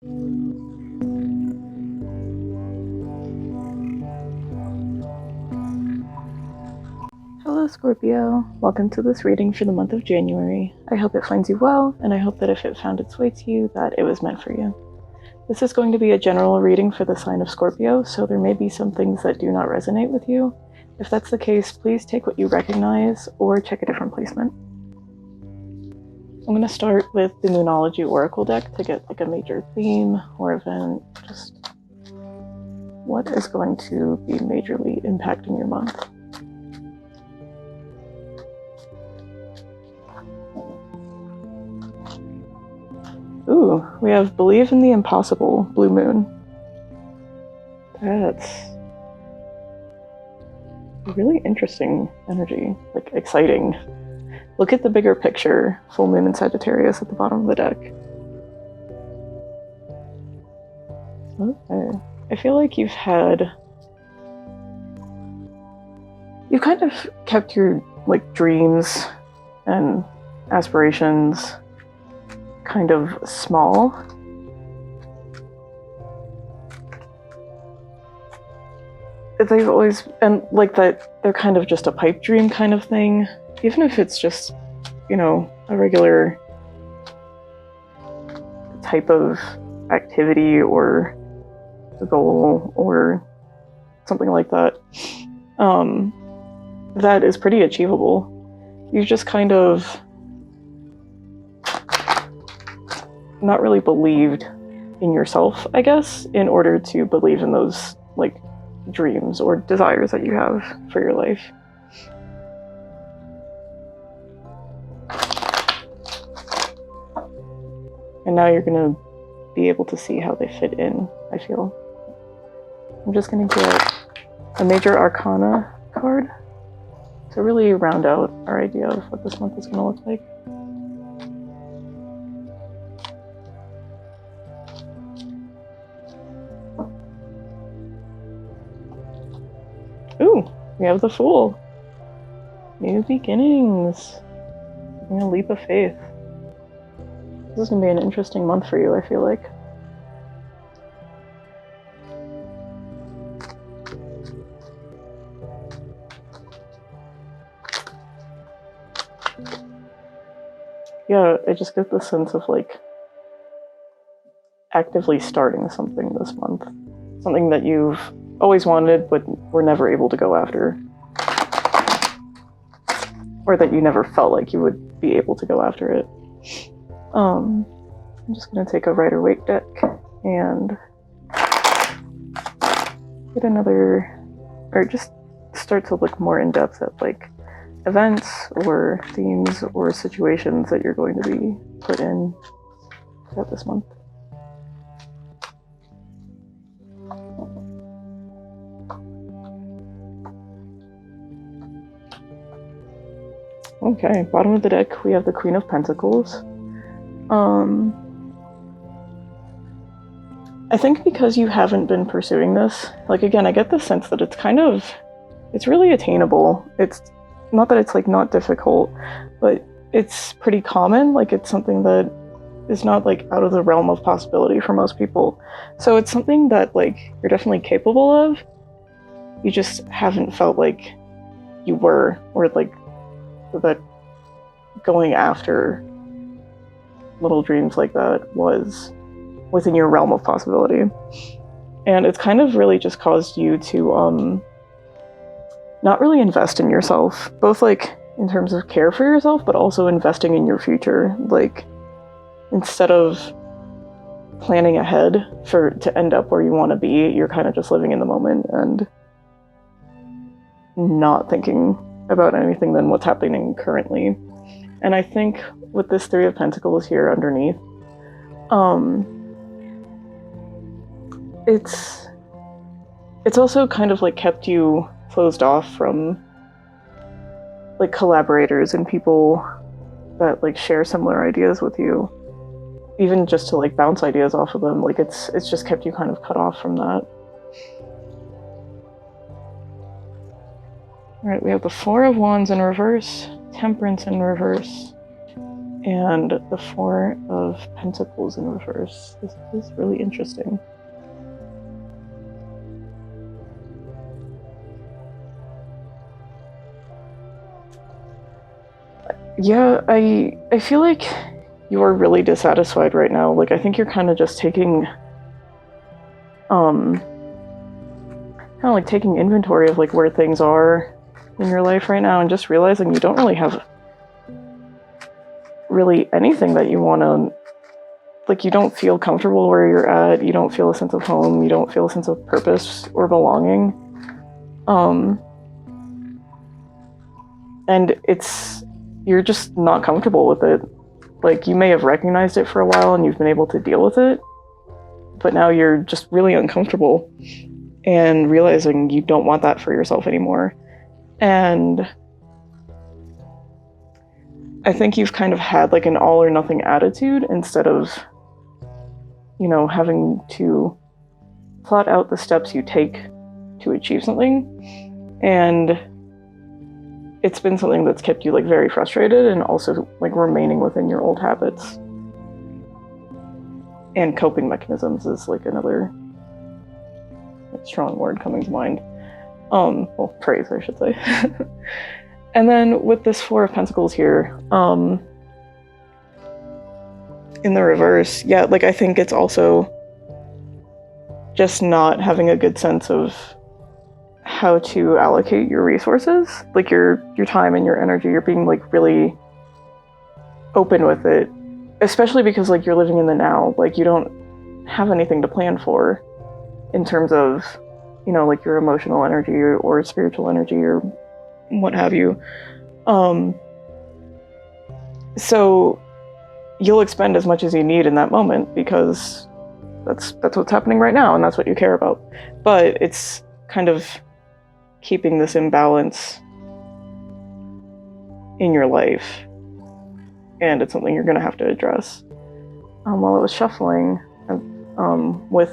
Hello Scorpio, welcome to this reading for the month of January. I hope it finds you well, and I hope that if it found its way to you, that it was meant for you. This is going to be a general reading for the sign of Scorpio, so there may be some things that do not resonate with you. If that's the case, please take what you recognize or check a different placement. I'm going to start with the Moonology Oracle deck to get like a major theme or event, just what is going to be majorly impacting your month. Ooh, we have Believe in the Impossible, Blue Moon. That's a really interesting energy, like exciting. Look at the bigger picture, full moon in Sagittarius at the bottom of the deck. Okay, I feel like you've kind of kept your like dreams and aspirations kind of small. They've always been like that, they're kind of just a pipe dream kind of thing, even if it's just, you know, a regular type of activity or a goal or something like that. That is pretty achievable. You've just kind of not really believed in yourself, I guess, in order to believe in those like dreams or desires that you have for your life. And now you're gonna be able to see how they fit in, I feel. I'm just gonna get a major arcana card to really round out our idea of what this month is gonna look like. Ooh, we have the Fool. New beginnings. A leap of faith. This is going to be an interesting month for you, I feel like. Yeah, I just get the sense of like actively starting something this month. Something that you've always wanted but were never able to go after. Or that you never felt like you would be able to go after it. I'm just going to take a Rider-Waite deck and get another, or just start to look more in depth at like events or themes or situations that you're going to be put in throughout this month. Okay, bottom of the deck, we have the Queen of Pentacles. I think because you haven't been pursuing this, like again, I get the sense that it's really attainable. It's not that it's like not difficult, but it's pretty common. Like it's something that is not like out of the realm of possibility for most people. So it's something that like you're definitely capable of. You just haven't felt like you were, or like that going after little dreams like that was within your realm of possibility. And it's kind of really just caused you to not really invest in yourself, both like in terms of care for yourself, but also investing in your future. Like instead of planning ahead to end up where you want to be, you're kind of just living in the moment and not thinking about anything than what's happening currently. And I think with this Three of Pentacles here underneath, it's also kind of like kept you closed off from like collaborators and people that like share similar ideas with you, even just to like bounce ideas off of them. Like it's just kept you kind of cut off from that. All right, we have the Four of Wands in reverse, Temperance in reverse, and the Four of Pentacles in reverse. This is really interesting. Yeah, I feel like you are really dissatisfied right now. Like, I think you're kind of just taking, kind of like taking inventory of like where things are in your life right now and just realizing you don't really have really anything that you want to, like, you don't feel comfortable where you're at, you don't feel a sense of home, you don't feel a sense of purpose or belonging. And you're just not comfortable with it. Like, you may have recognized it for a while and you've been able to deal with it, but now you're just really uncomfortable and realizing you don't want that for yourself anymore. And I think you've kind of had like an all or nothing attitude instead of, you know, having to plot out the steps you take to achieve something. And it's been something that's kept you like very frustrated and also like remaining within your old habits. And coping mechanisms is like another strong word coming to mind. Well, praise, I should say. And then with this Four of Pentacles here, in the reverse, yeah, like I think it's also just not having a good sense of how to allocate your resources, like your time and your energy. You're being like really open with it, especially because like you're living in the now. Like, you don't have anything to plan for in terms of, you know, like your emotional energy or spiritual energy or what have you. So you'll expend as much as you need in that moment because that's what's happening right now and that's what you care about. But it's kind of keeping this imbalance in your life, and it's something you're going to have to address. While I was shuffling, with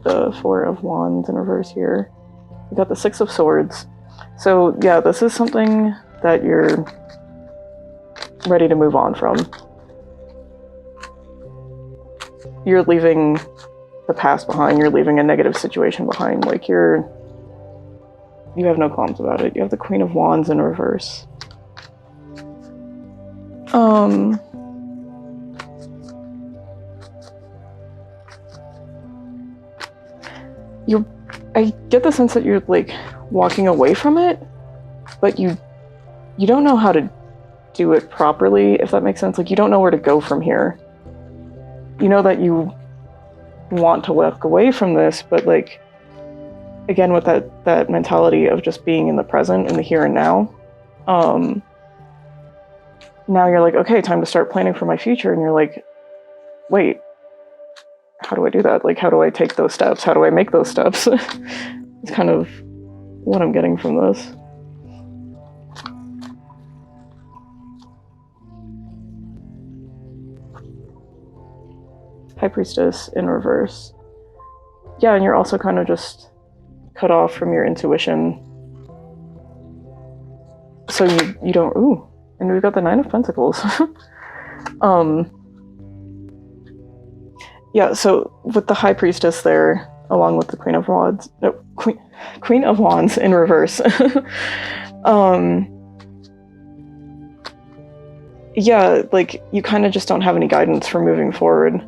the Four of Wands in reverse here, we got the Six of Swords. So yeah, this is something that you're ready to move on from. You're leaving the past behind, you're leaving a negative situation behind, like you have no qualms about it. You have the Queen of Wands in reverse. I get the sense that you're like walking away from it, but you don't know how to do it properly, if that makes sense. Like, you don't know where to go from here. You know that you want to walk away from this, but like, again, with that mentality of just being in the present, in the here and now, now you're like, okay, time to start planning for my future. And you're like, wait, how do I do that? Like, how do I take those steps? How do I make those steps? It's kind of what I'm getting from this. High Priestess in reverse. Yeah, and you're also kind of just cut off from your intuition. So you don't, ooh, and we've got the Nine of Pentacles. Yeah, so with the High Priestess there, along with the Queen of Wands, no, Queen of Wands in reverse. Yeah, like, you kind of just don't have any guidance for moving forward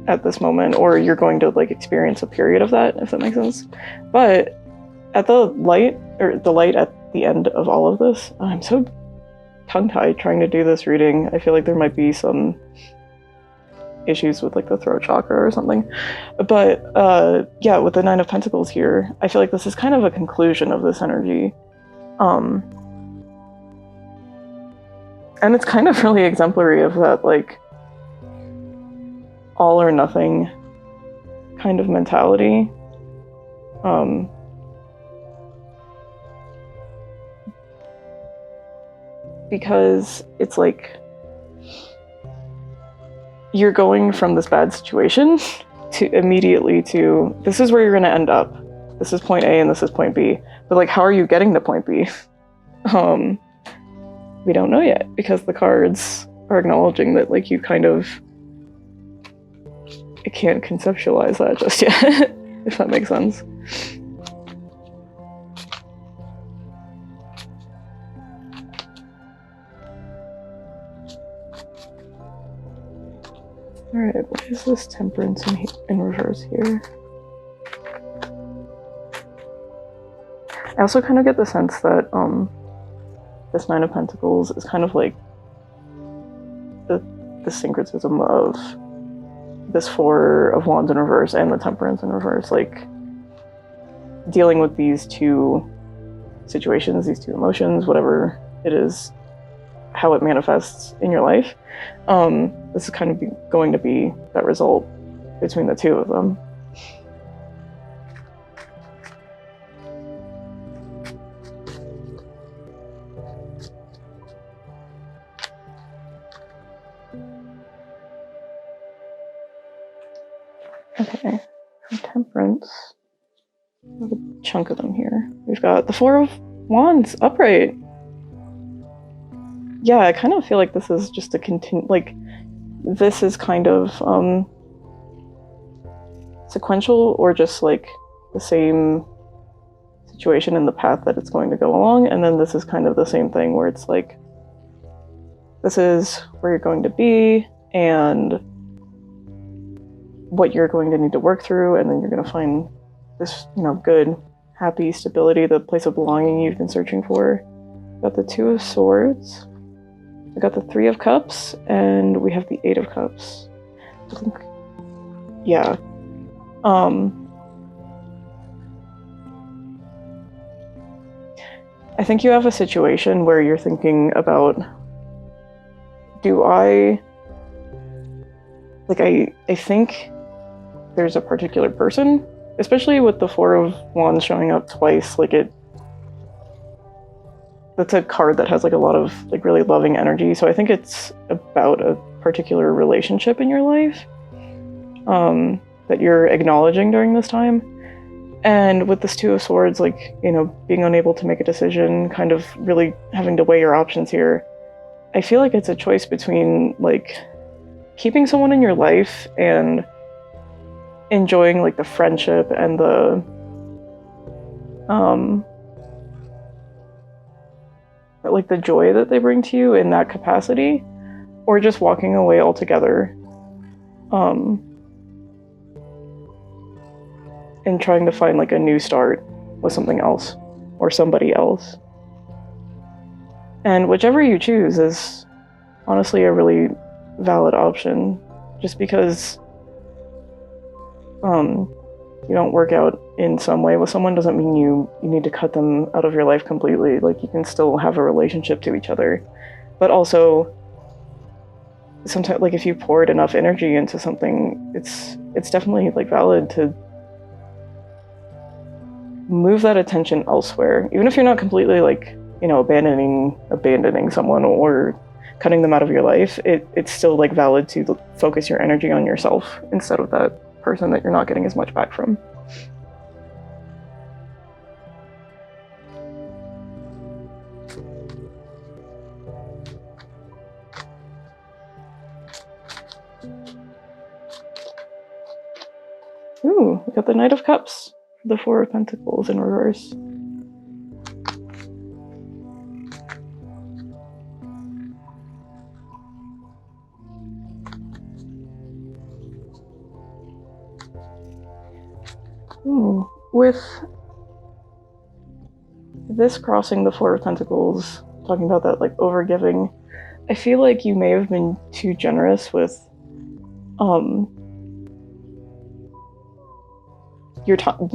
at this moment, or you're going to like experience a period of that, if that makes sense. But at the light at the end of all of this, I'm so tongue-tied trying to do this reading. I feel like there might be some issues with like the throat chakra or something. But yeah, with the Nine of Pentacles here, I feel like this is kind of a conclusion of this energy. And it's kind of really exemplary of that like all or nothing kind of mentality. Because it's like you're going from this bad situation to immediately to, this is where you're going to end up. This is point A and this is point B. But like, how are you getting to point B? We don't know yet, because the cards are acknowledging that, like, you kind of can't conceptualize that just yet, if that makes sense. Alright, what is this Temperance in reverse here? I also kind of get the sense that this Nine of Pentacles is kind of like the syncretism of this Four of Wands in reverse and the Temperance in reverse, like dealing with these two situations, these two emotions, whatever it is, how it manifests in your life. This is kind of going to be that result between the two of them. Okay, from Temperance, we have a chunk of them here. We've got the Four of Wands upright. Yeah, I kind of feel like this is just a like, this is kind of sequential, or just like the same situation in the path that it's going to go along, and then this is kind of the same thing where it's like, this is where you're going to be and what you're going to need to work through, and then you're going to find this, you know, good, happy stability, the place of belonging you've been searching for. Got the Two of Swords, we got the Three of Cups, and we have the Eight of Cups. I think, yeah. I think you have a situation where you're thinking about, do I, like, I think there's a particular person, especially with the Four of Wands showing up twice, like that's a card that has like a lot of like really loving energy, so I think it's about a particular relationship in your life that you're acknowledging during this time. And with this Two of Swords, like, you know, being unable to make a decision, kind of really having to weigh your options here, I feel like it's a choice between like keeping someone in your life and enjoying like the friendship and the like the joy that they bring to you in that capacity, or just walking away altogether and trying to find like a new start with something else or somebody else. And whichever you choose is honestly a really valid option, just because you don't work out in some way with someone doesn't mean you need to cut them out of your life completely. Like, you can still have a relationship to each other, but also sometimes, like, if you poured enough energy into something, it's definitely like valid to move that attention elsewhere, even if you're not completely like, you know, abandoning someone or cutting them out of your life. It's still like valid to focus your energy on yourself instead of that person that you're not getting as much back from. Ooh, we got the Knight of Cups, the Four of Pentacles in reverse. Ooh, with this crossing the Four of Pentacles, talking about that like overgiving, I feel like you may have been too generous with your time.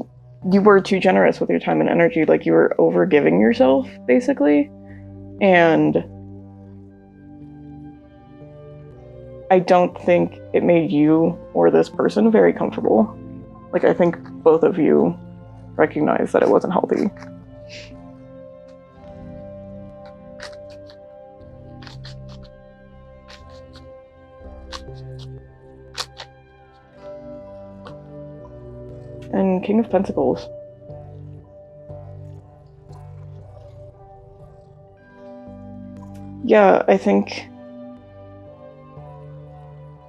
You were too generous with your time and energy, like you were overgiving yourself basically, and I don't think it made you or this person very comfortable. Like, I think both of you recognize that it wasn't healthy. And King of Pentacles. Yeah, I think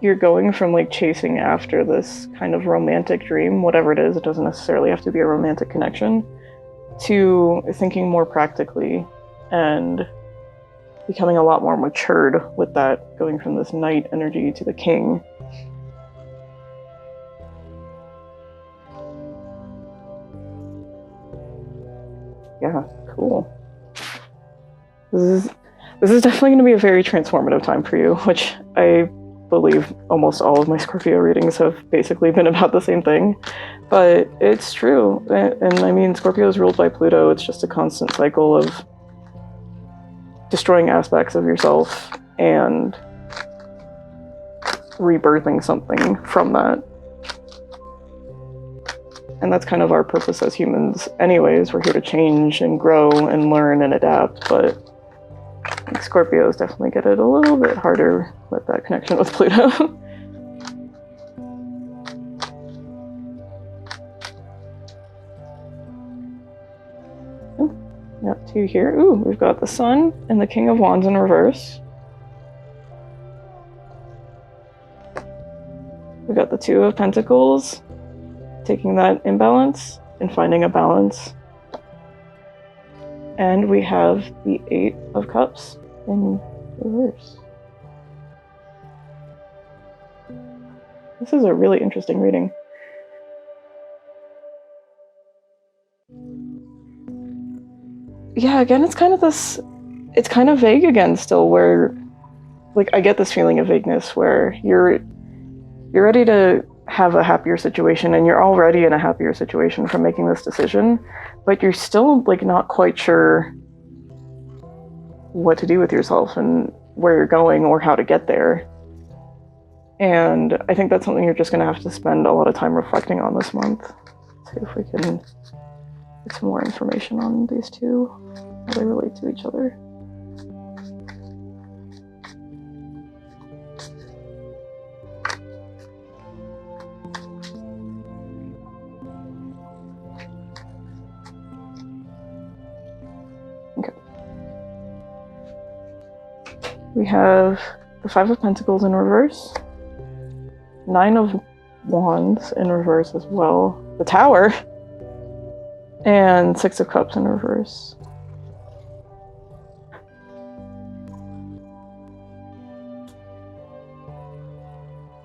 you're going from like chasing after this kind of romantic dream, whatever it is, it doesn't necessarily have to be a romantic connection, to thinking more practically and becoming a lot more matured with that, going from this knight energy to the king. Yeah, cool. This is definitely going to be a very transformative time for you, which I believe almost all of my Scorpio readings have basically been about the same thing. But it's true. And I mean, Scorpio is ruled by Pluto. It's just a constant cycle of destroying aspects of yourself and rebirthing something from that. And that's kind of our purpose as humans anyways. We're here to change and grow and learn and adapt, but Scorpios definitely get it a little bit harder with that connection with Pluto. Got two here. Ooh, we've got the Sun and the King of Wands in reverse. We've got the Two of Pentacles, taking that imbalance and finding a balance. And we have the Eight of Cups in reverse. This is a really interesting reading. Yeah, again, it's kind of vague again still, where, like, I get this feeling of vagueness where you're ready to have a happier situation, and you're already in a happier situation from making this decision, but you're still, like, not quite sure what to do with yourself and where you're going or how to get there. And I think that's something you're just going to have to spend a lot of time reflecting on this month. See if we can get some more information on these two, how they relate to each other. Okay. We have the Five of Pentacles in reverse, Nine of Wands in reverse as well, the Tower, and Six of Cups in reverse.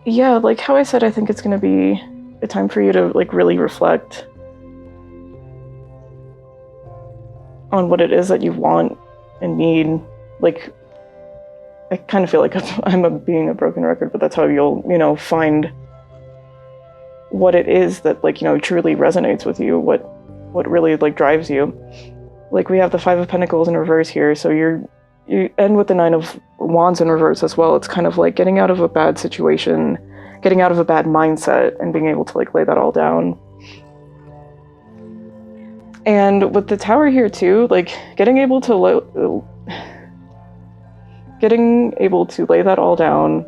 Yeah, like how I said, I think it's going to be a time for you to, like, really reflect on what it is that you want and need. Like, I kind of feel like I'm being a broken record, but that's how you'll, find what it is that, like, truly resonates with you, what really, like, drives you. Like, we have the Five of Pentacles in reverse here, so you end with the Nine of Wands in reverse as well. It's kind of like getting out of a bad situation, getting out of a bad mindset, and being able to, like, lay that all down. And with the Tower here too, like, getting able to lay that all down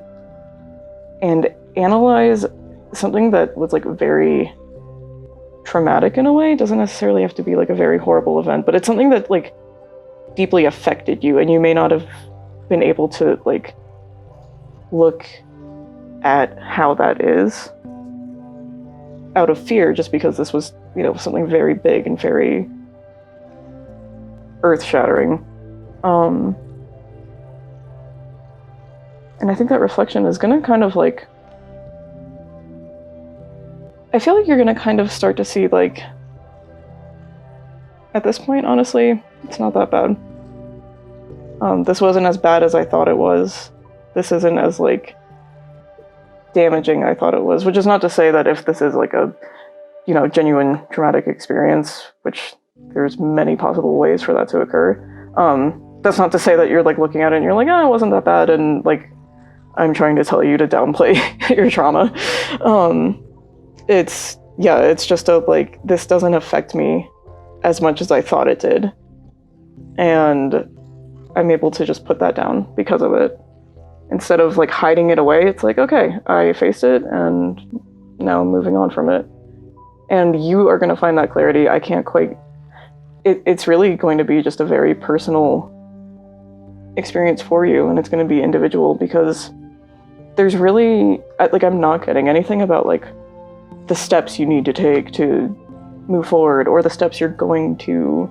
and analyze something that was, like, very traumatic in a way. It doesn't necessarily have to be, like, a very horrible event, but it's something that, like, deeply affected you, and you may not have been able to, like, look at how that is out of fear, just because this was, something very big and very earth-shattering. And I think that reflection is going to kind of, like, I feel like you're going to kind of start to see, like, at this point, honestly, it's not that bad. This wasn't as bad as I thought it was. This isn't as, like, damaging I thought it was, which is not to say that if this is, like, a, genuine traumatic experience, which there's many possible ways for that to occur, that's not to say that you're, like, looking at it and you're like, oh, it wasn't that bad, and, like, I'm trying to tell you to downplay your trauma. It's just like, this doesn't affect me as much as I thought it did. And I'm able to just put that down because of it. Instead of, like, hiding it away, it's like, okay, I faced it and now I'm moving on from it. And you are going to find that clarity. I can't quite... It's really going to be just a very personal experience for you, and it's going to be individual, because there's really, like, I'm not getting anything about, like, the steps you need to take to move forward, or the steps you're going to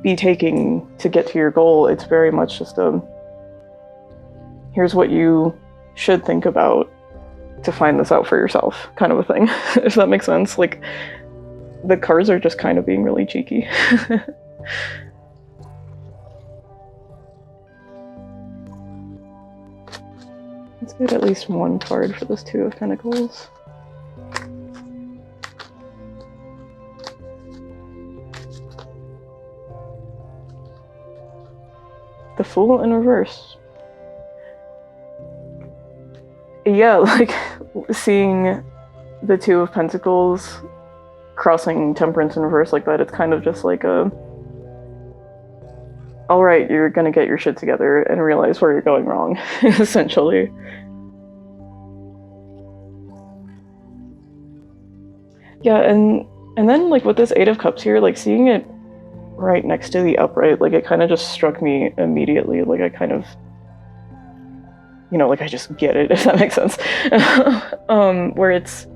be taking to get to your goal. It's very much just here's what you should think about to find this out for yourself, kind of a thing, if that makes sense. Like, the cards are just kind of being really cheeky. Let's get at least one card for this Two of Pentacles. The Fool in reverse. Yeah, like, seeing the Two of Pentacles crossing Temperance in reverse like that, it's kind of just like alright, you're gonna get your shit together and realize where you're going wrong, essentially. Yeah, and then, like, with this Eight of Cups here, like, seeing it right next to the upright, like, it kind of just struck me immediately. Like, I kind of, you know, like, I just get it, if that makes sense. Where it's,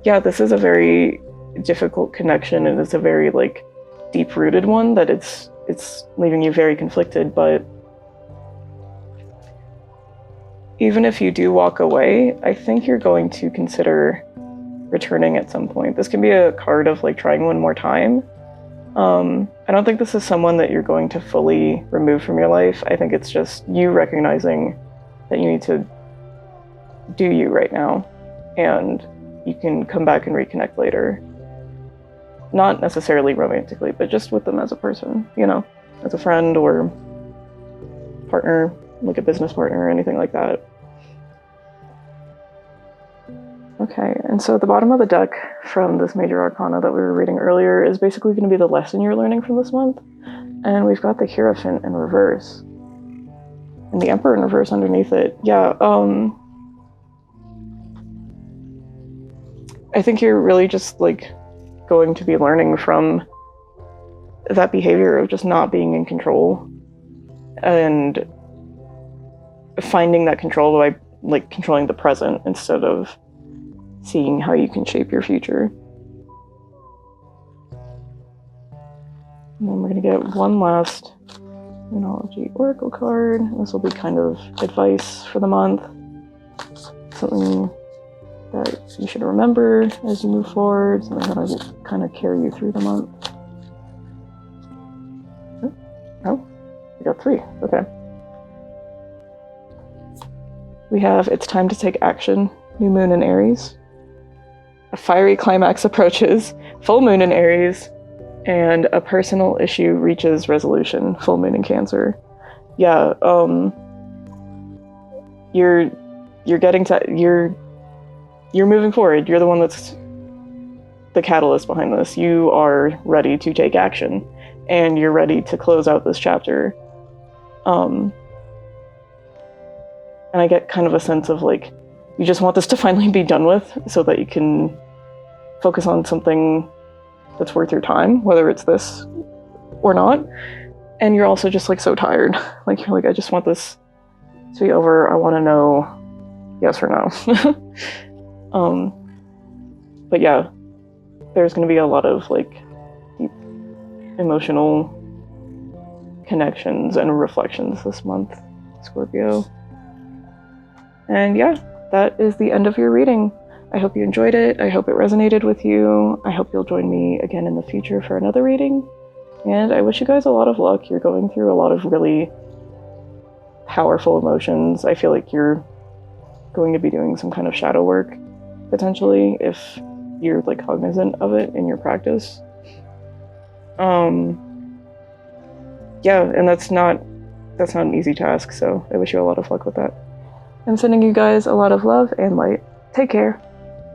yeah, this is a very difficult connection, and it's a very, like, deep-rooted one, that it's leaving you very conflicted. But even if you do walk away, I think you're going to consider returning at some point. This can be a card of, like, trying one more time. I don't think this is someone that you're going to fully remove from your life. I think it's just you recognizing that you need to do you right now, and you can come back and reconnect later. Not necessarily romantically, but just with them as a person, you know, as a friend or partner, like a business partner or anything like that. Okay, and so at the bottom of the deck from this Major Arcana that we were reading earlier is basically going to be the lesson you're learning from this month. And we've got the Hierophant in reverse. And the Emperor in reverse underneath it. Yeah, I think you're really just, like, going to be learning from that behavior of just not being in control. And finding that control by, like, controlling the present instead of seeing how you can shape your future. And then we're going to get one last Numerology Oracle card. This will be kind of advice for the month. Something that you should remember as you move forward, something that will kind of carry you through the month. Oh, we got three. Okay. We have It's Time to Take Action, New Moon in Aries. A fiery climax approaches, full moon in Aries, and a personal issue reaches resolution, full moon in Cancer. Yeah, you're getting to, you're moving forward. You're the one that's the catalyst behind this. You are ready to take action, and you're ready to close out this chapter. And I get kind of a sense of, like, you just want this to finally be done with so that you can focus on something that's worth your time, whether it's this or not. And you're also just, like, so tired. Like, you're like, I just want this to be over. I want to know yes or no. But yeah, there's going to be a lot of, like, deep emotional connections and reflections this month, Scorpio. And yeah, that is the end of your reading. I hope you enjoyed it. I hope it resonated with you. I hope you'll join me again in the future for another reading. And I wish you guys a lot of luck. You're going through a lot of really powerful emotions. I feel like you're going to be doing some kind of shadow work, potentially, if you're, like, cognizant of it in your practice. Yeah, and that's not an easy task, so I wish you a lot of luck with that. I'm sending you guys a lot of love and light. Take care.